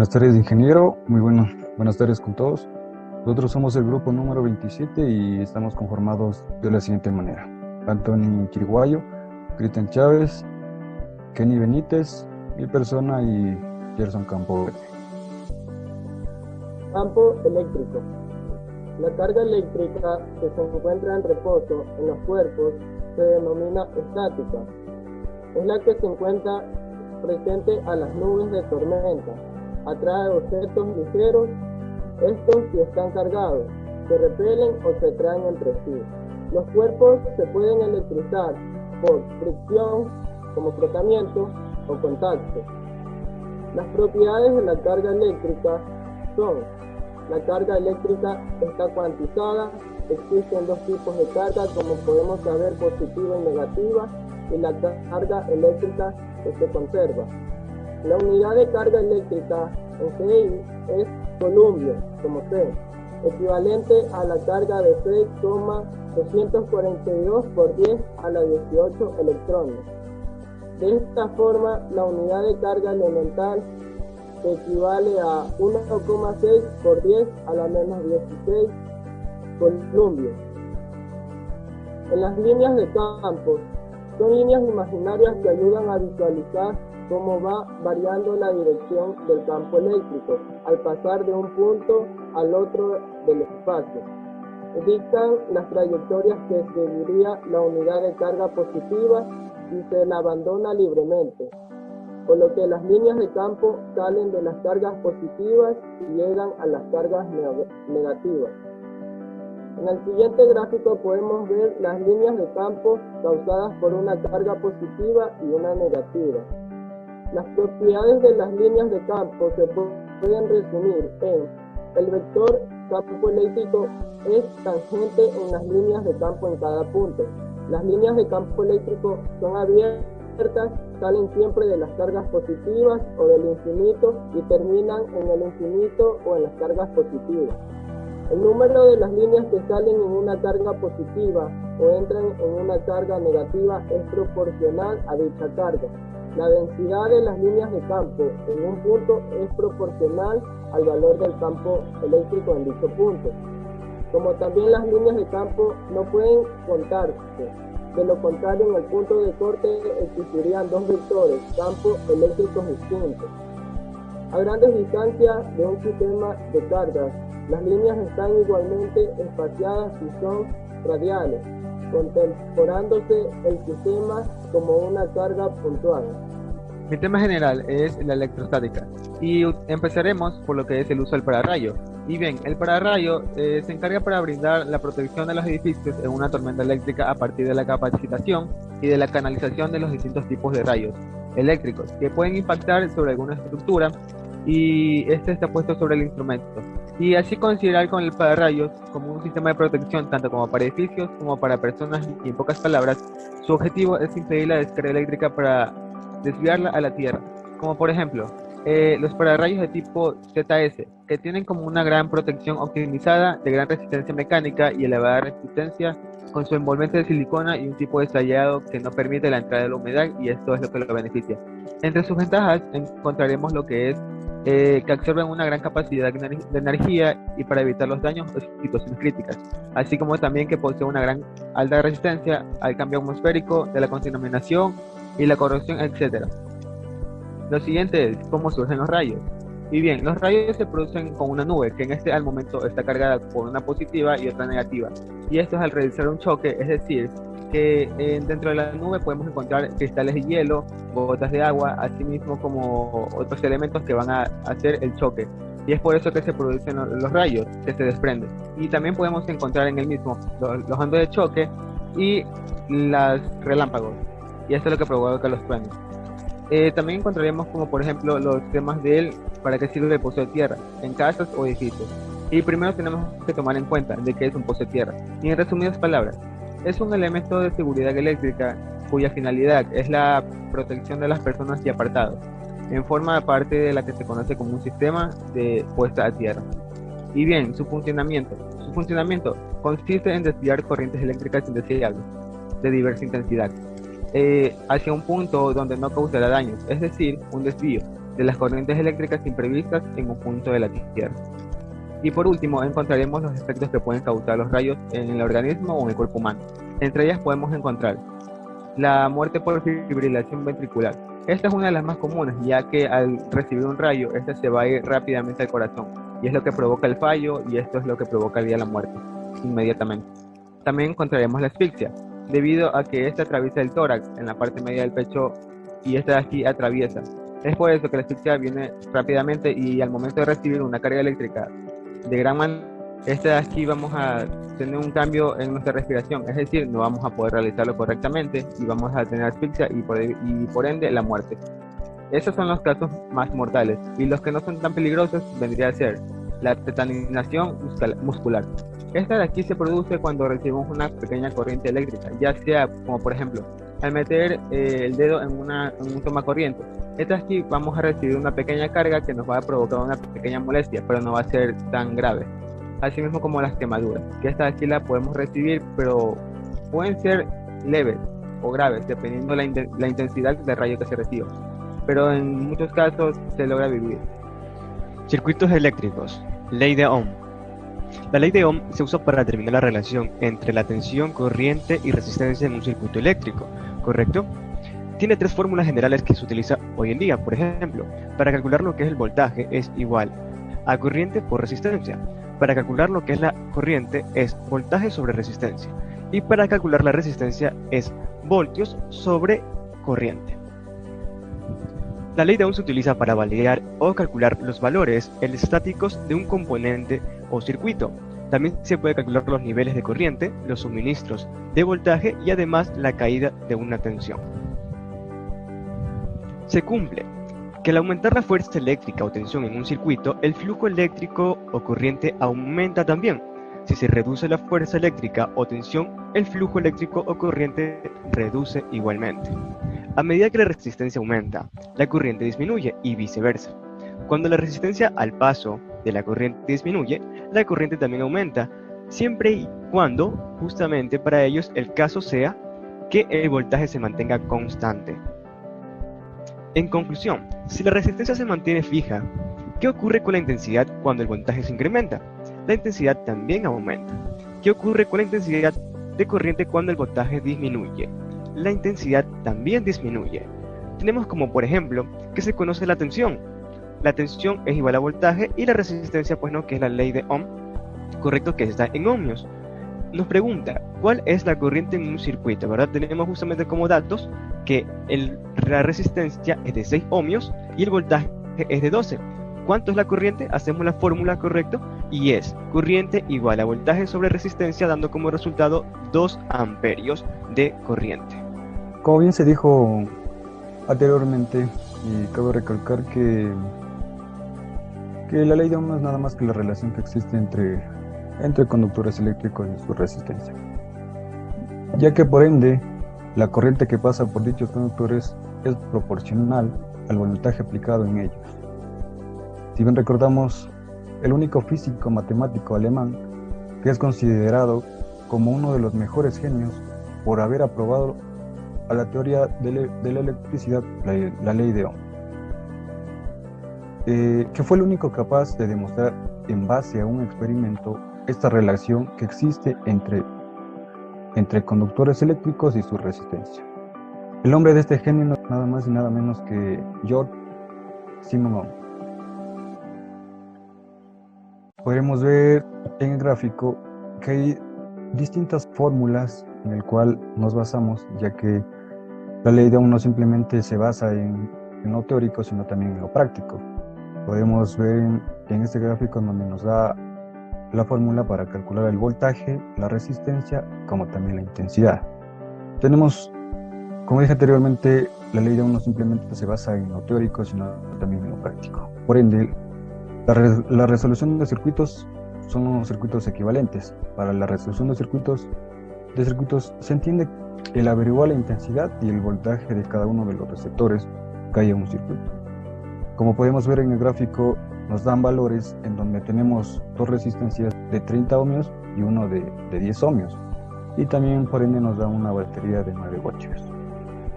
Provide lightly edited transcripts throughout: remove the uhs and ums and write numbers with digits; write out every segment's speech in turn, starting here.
Buenas tardes, ingeniero. Buenas tardes con todos. Nosotros somos el grupo número 27 y estamos conformados de la siguiente manera: Anthony Quiriguayo, Cristian Chávez, Kenny Benítez, mi persona y Gerson Campo. Campo eléctrico. La carga eléctrica que se encuentra en reposo en los cuerpos se denomina estática. Es la que se encuentra presente a las nubes de tormenta. Atrae objetos ligeros. Estos, si están cargados, se repelen o se atraen entre sí. Los cuerpos se pueden electrizar por fricción, como frotamiento, o contacto. Las propiedades de la carga eléctrica son: la carga eléctrica está cuantizada, existen dos tipos de carga, como podemos saber, positiva y negativa, y la carga eléctrica que se conserva. La unidad de carga eléctrica en CI es columbio, como C, equivalente a la carga de 6,242 por 10 a la 18 electrones. De esta forma, la unidad de carga elemental equivale a 1,6 por 10 a la menos 16 columbios. En las líneas de campo, son líneas imaginarias que ayudan a visualizar cómo va variando la dirección del campo eléctrico al pasar de un punto al otro del espacio. Indican las trayectorias que seguiría la unidad de carga positiva si se la abandona libremente, por lo que las líneas de campo salen de las cargas positivas y llegan a las cargas negativas. En el siguiente gráfico podemos ver las líneas de campo causadas por una carga positiva y una negativa. Las propiedades de las líneas de campo se pueden resumir en: el vector campo eléctrico es tangente en las líneas de campo en cada punto. Las líneas de campo eléctrico son abiertas, salen siempre de las cargas positivas o del infinito y terminan en el infinito o en las cargas positivas. El número de las líneas que salen en una carga positiva o entran en una carga negativa es proporcional a dicha carga. La densidad de las líneas de campo en un punto es proporcional al valor del campo eléctrico en dicho punto. Como también las líneas de campo no pueden contarse, de lo contrario en el punto de corte existirían dos vectores, campo eléctricos distintos. A grandes distancias de un sistema de cargas, las líneas están igualmente espaciadas y son radiales, contemporándose el sistema como una carga puntual. Mi tema general es la electrostática y empezaremos por lo que es el uso del pararrayo. Y bien, el pararrayo se encarga para brindar la protección de los edificios en una tormenta eléctrica a partir de la capacitación y de la canalización de los distintos tipos de rayos eléctricos que pueden impactar sobre alguna estructura y este está puesto sobre el instrumento. Y así considerar con el pararrayos como un sistema de protección tanto como para edificios como para personas, y en pocas palabras, su objetivo es impedir la descarga eléctrica para desviarla a la Tierra, como por ejemplo los pararrayos de tipo ZS, que tienen como una gran protección optimizada de gran resistencia mecánica y elevada resistencia con su envolvente de silicona y un tipo de estallado que no permite la entrada de la humedad, y esto es lo que lo beneficia. Entre sus ventajas encontraremos lo que es que absorben una gran capacidad de energía y para evitar los daños o situaciones críticas, así como también que posee una gran alta resistencia al cambio atmosférico, de la contaminación y la corrosión, etc. Lo siguiente es cómo surgen los rayos. Y bien, los rayos se producen con una nube que en este al momento está cargada por una positiva y otra negativa, y esto es al realizar un choque, es decir, que dentro de la nube podemos encontrar cristales de hielo, gotas de agua, así mismo como otros elementos que van a hacer el choque, y es por eso que se producen los rayos que se desprenden. Y también podemos encontrar en el mismo los ondas de choque y los relámpagos, y esto es lo que provoca los truenos. También encontraremos como por ejemplo los temas de él, para qué sirve el pozo de tierra en casas o edificios. Y primero tenemos que tomar en cuenta de qué es un pozo de tierra. Y en resumidas palabras, es un elemento de seguridad eléctrica cuya finalidad es la protección de las personas y apartados, en forma parte de la que se conoce como un sistema de puesta a tierra. Y bien, su funcionamiento. Su funcionamiento consiste en desviar corrientes eléctricas indeseables de diversa intensidad hacia un punto donde no causará daños, es decir, un desvío de las corrientes eléctricas imprevistas en un punto de la Tierra. Y por último, encontraremos los efectos que pueden causar los rayos en el organismo o en el cuerpo humano. Entre ellas podemos encontrar la muerte por fibrilación ventricular. Esta es una de las más comunes, ya que al recibir un rayo, este se va a ir rápidamente al corazón, y es lo que provoca el fallo, y esto es lo que provocaría la muerte inmediatamente. También encontraremos la asfixia, debido a que esta atraviesa el tórax en la parte media del pecho, y esta de aquí atraviesa. Es por eso que la asfixia viene rápidamente, y al momento de recibir una carga eléctrica de gran magnitud, esta de aquí vamos a tener un cambio en nuestra respiración, es decir, no vamos a poder realizarlo correctamente y vamos a tener asfixia y por ende la muerte. Esos son los casos más mortales, y los que no son tan peligrosos vendría a ser la tetanización muscular. Esta de aquí se produce cuando recibimos una pequeña corriente eléctrica, ya sea como por ejemplo al meter el dedo en un tomacorriente. Esta de aquí vamos a recibir una pequeña carga que nos va a provocar una pequeña molestia, pero no va a ser tan grave. Así mismo como las quemaduras, que esta de aquí la podemos recibir, pero pueden ser leves o graves, dependiendo la intensidad del rayo que se reciba. Pero en muchos casos se logra vivir. Circuitos eléctricos. Ley de Ohm. La ley de Ohm se usa para determinar la relación entre la tensión, corriente y resistencia en un circuito eléctrico, ¿correcto? Tiene tres fórmulas generales que se utiliza hoy en día. Por ejemplo, para calcular lo que es el voltaje es igual a corriente por resistencia. Para calcular lo que es la corriente es voltaje sobre resistencia. Y para calcular la resistencia es voltios sobre corriente. La ley de Ohm se utiliza para validar o calcular los valores estáticos de un componente o circuito. También se puede calcular los niveles de corriente, los suministros de voltaje y además la caída de una tensión. Se cumple que al aumentar la fuerza eléctrica o tensión en un circuito, el flujo eléctrico o corriente aumenta también. Si se reduce la fuerza eléctrica o tensión, el flujo eléctrico o corriente reduce igualmente. A medida que la resistencia aumenta, la corriente disminuye y viceversa. Cuando la resistencia al paso de la corriente disminuye, la corriente también aumenta, siempre y cuando, justamente para ellos, el caso sea que el voltaje se mantenga constante. En conclusión, si la resistencia se mantiene fija, ¿qué ocurre con la intensidad cuando el voltaje se incrementa? La intensidad también aumenta. ¿Qué ocurre con la intensidad de corriente cuando el voltaje disminuye? La intensidad también disminuye. Tenemos como por ejemplo que se conoce la tensión. La tensión es igual a voltaje y la resistencia pues no, que es la ley de Ohm, correcto, que está en ohmios. Nos pregunta, ¿cuál es la corriente en un circuito? ¿Verdad? Tenemos justamente como datos que la resistencia es de 6 ohmios y el voltaje es de 12. ¿Cuánto es la corriente? Hacemos la fórmula, correcto, y es corriente igual a voltaje sobre resistencia, dando como resultado 2 amperios de corriente. Como bien se dijo anteriormente, y cabe recalcar que la ley de Ohm no es nada más que la relación que existe entre conductores eléctricos y su resistencia, ya que por ende la corriente que pasa por dichos conductores es proporcional al voltaje aplicado en ellos. Si bien recordamos, el único físico matemático alemán que es considerado como uno de los mejores genios por haber aprobado a la teoría de la electricidad, la ley de Ohm, que fue el único capaz de demostrar en base a un experimento esta relación que existe entre conductores eléctricos y su resistencia. El nombre de este genio no es nada más y nada menos que George Siemens. Podremos ver en el gráfico que hay distintas fórmulas en el cual nos basamos, ya que la ley de Ohm no simplemente se basa en lo teórico, sino también en lo práctico. Podemos ver en este gráfico en donde nos da la fórmula para calcular el voltaje, la resistencia, como también la intensidad. Tenemos, como dije anteriormente, la ley de Ohm no simplemente se basa en lo teórico, sino también en lo práctico. Por ende, la resolución de circuitos son unos circuitos equivalentes. Para la resolución de circuitos se entiende el averiguar la intensidad y el voltaje de cada uno de los receptores que hay en un circuito. Como podemos ver en el gráfico, nos dan valores en donde tenemos dos resistencias de 30 ohmios y uno de 10 ohmios. Y también por ende nos da una batería de 9 voltios,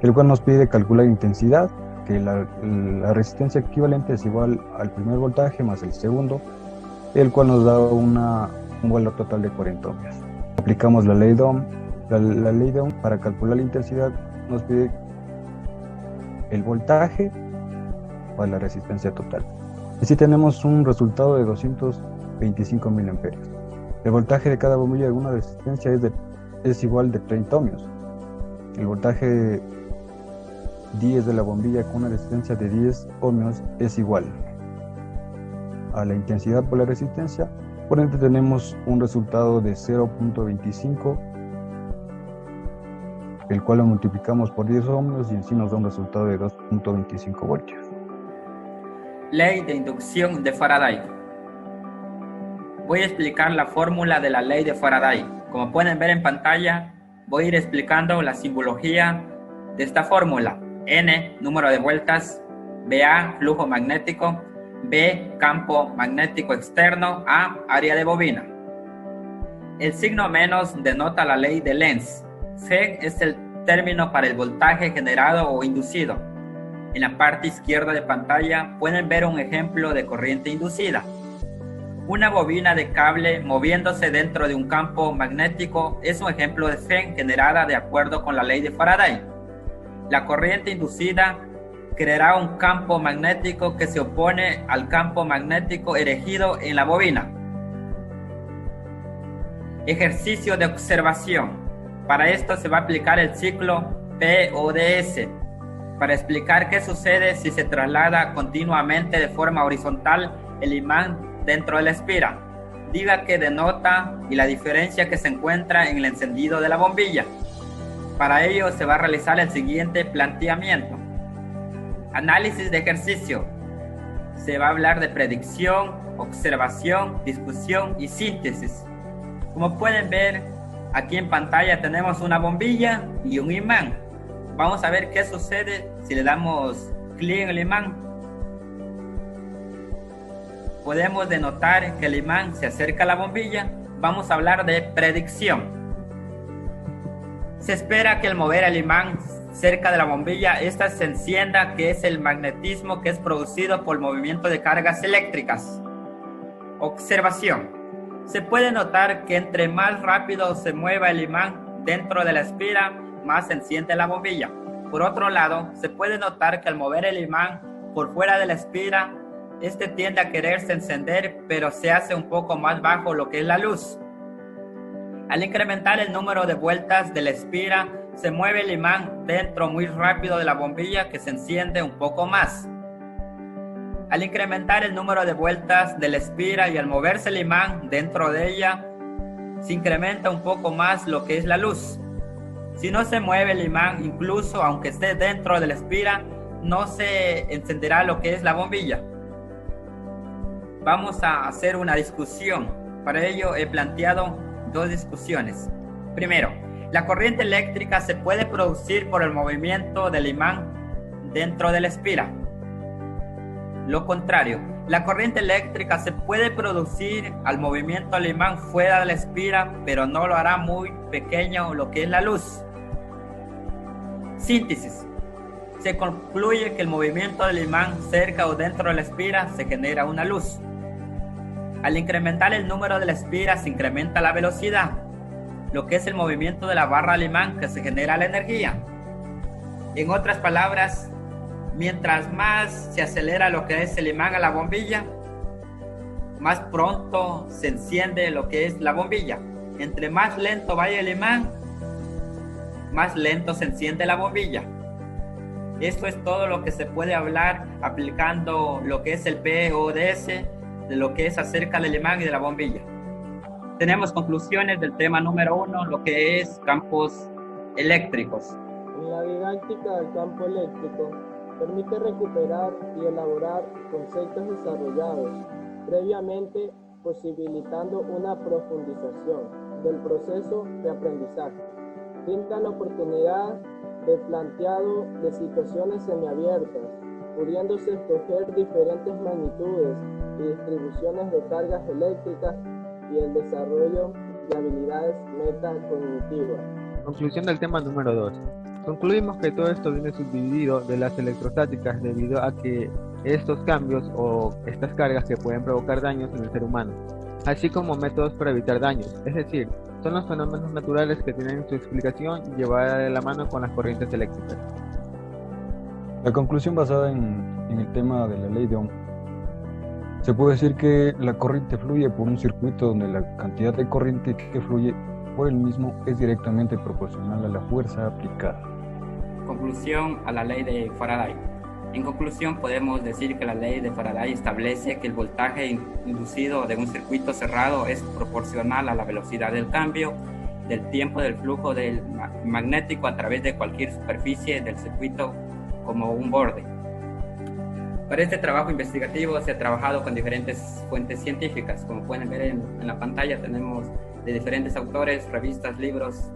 el cual nos pide calcular intensidad que la resistencia equivalente es igual al primer voltaje más el segundo, el cual nos da un valor total de 40 ohmios. Aplicamos la ley de Ohm. La ley de Ohm, para calcular la intensidad, nos pide el voltaje para la resistencia total. Así tenemos un resultado de 225 miliamperios. El voltaje de cada bombilla de una resistencia es igual de 30 ohmios. El voltaje 10 de la bombilla con una resistencia de 10 ohmios es igual a la intensidad por la resistencia. Por ende tenemos un resultado de 0.25, el cual lo multiplicamos por 10 ohmios y en sí nos da un resultado de 2.25 voltios. Ley de inducción de Faraday. Voy a explicar la fórmula de la ley de Faraday. Como pueden ver en pantalla, voy a ir explicando la simbología de esta fórmula. N, número de vueltas, BA, flujo magnético, B, campo magnético externo, A, área de bobina. El signo menos denota la ley de Lenz. G es el término para el voltaje generado o inducido. En la parte izquierda de pantalla pueden ver un ejemplo de corriente inducida. Una bobina de cable moviéndose dentro de un campo magnético es un ejemplo de G generada de acuerdo con la ley de Faraday. La corriente inducida creará un campo magnético que se opone al campo magnético erigido en la bobina. Ejercicio de observación. Para esto se va a aplicar el ciclo PODS para explicar qué sucede si se traslada continuamente de forma horizontal el imán dentro de la espira. Diga que denota y la diferencia que se encuentra en el encendido de la bombilla. Para ello se va a realizar el siguiente planteamiento. Análisis de ejercicio. Se va a hablar de predicción, observación, discusión y síntesis. Como pueden ver, aquí en pantalla tenemos una bombilla y un imán. Vamos a ver qué sucede si le damos clic en el imán. Podemos denotar que el imán se acerca a la bombilla. Vamos a hablar de predicción. Se espera que al mover el imán cerca de la bombilla, ésta se encienda, que es el magnetismo que es producido por el movimiento de cargas eléctricas. Observación. Se puede notar que entre más rápido se mueva el imán dentro de la espira, más se enciende la bombilla. Por otro lado, se puede notar que al mover el imán por fuera de la espira, este tiende a quererse encender, pero se hace un poco más bajo lo que es la luz. Al incrementar el número de vueltas de la espira, se mueve el imán dentro muy rápido de la bombilla, que se enciende un poco más. Al incrementar el número de vueltas de la espira y al moverse el imán dentro de ella, se incrementa un poco más lo que es la luz. Si no se mueve el imán, incluso aunque esté dentro de la espira, no se encenderá lo que es la bombilla. Vamos a hacer una discusión. Para ello he planteado dos discusiones. Primero, la corriente eléctrica se puede producir por el movimiento del imán dentro de la espira. Lo contrario, la corriente eléctrica se puede producir al movimiento del imán fuera de la espira, pero no lo hará muy pequeño lo que es la luz. Síntesis. Se concluye que el movimiento del imán cerca o dentro de la espira se genera una luz. Al incrementar el número de la espira se incrementa la velocidad, lo que es el movimiento de la barra del imán, que se genera la energía. En otras palabras, mientras más se acelera lo que es el imán a la bombilla, más pronto se enciende lo que es la bombilla. Entre más lento vaya el imán, más lento se enciende la bombilla. Esto es todo lo que se puede hablar aplicando lo que es el PODS, de lo que es acerca del imán y de la bombilla. Tenemos conclusiones del tema número 1, lo que es campos eléctricos. En la didáctica del campo eléctrico permite recuperar y elaborar conceptos desarrollados previamente, posibilitando una profundización del proceso de aprendizaje. Brinda la oportunidad de planteado de situaciones semiabiertas, pudiéndose escoger diferentes magnitudes y distribuciones de cargas eléctricas y el desarrollo de habilidades metacognitivas. Conclusión del tema número 2. Concluimos que todo esto viene subdividido de las electrostáticas debido a que estos cambios o estas cargas que pueden provocar daños en el ser humano, así como métodos para evitar daños, es decir, son los fenómenos naturales que tienen su explicación llevada de la mano con las corrientes eléctricas. La conclusión basada en el tema de la ley de Ohm. Se puede decir que la corriente fluye por un circuito donde la cantidad de corriente que fluye por el mismo es directamente proporcional a la fuerza aplicada. Conclusión a la ley de Faraday. En conclusión, podemos decir que la ley de Faraday establece que el voltaje inducido de un circuito cerrado es proporcional a la velocidad del cambio del tiempo del flujo del magnético a través de cualquier superficie del circuito como un borde. Para este trabajo investigativo se ha trabajado con diferentes fuentes científicas. Como pueden ver en la pantalla, tenemos de diferentes autores, revistas, libros.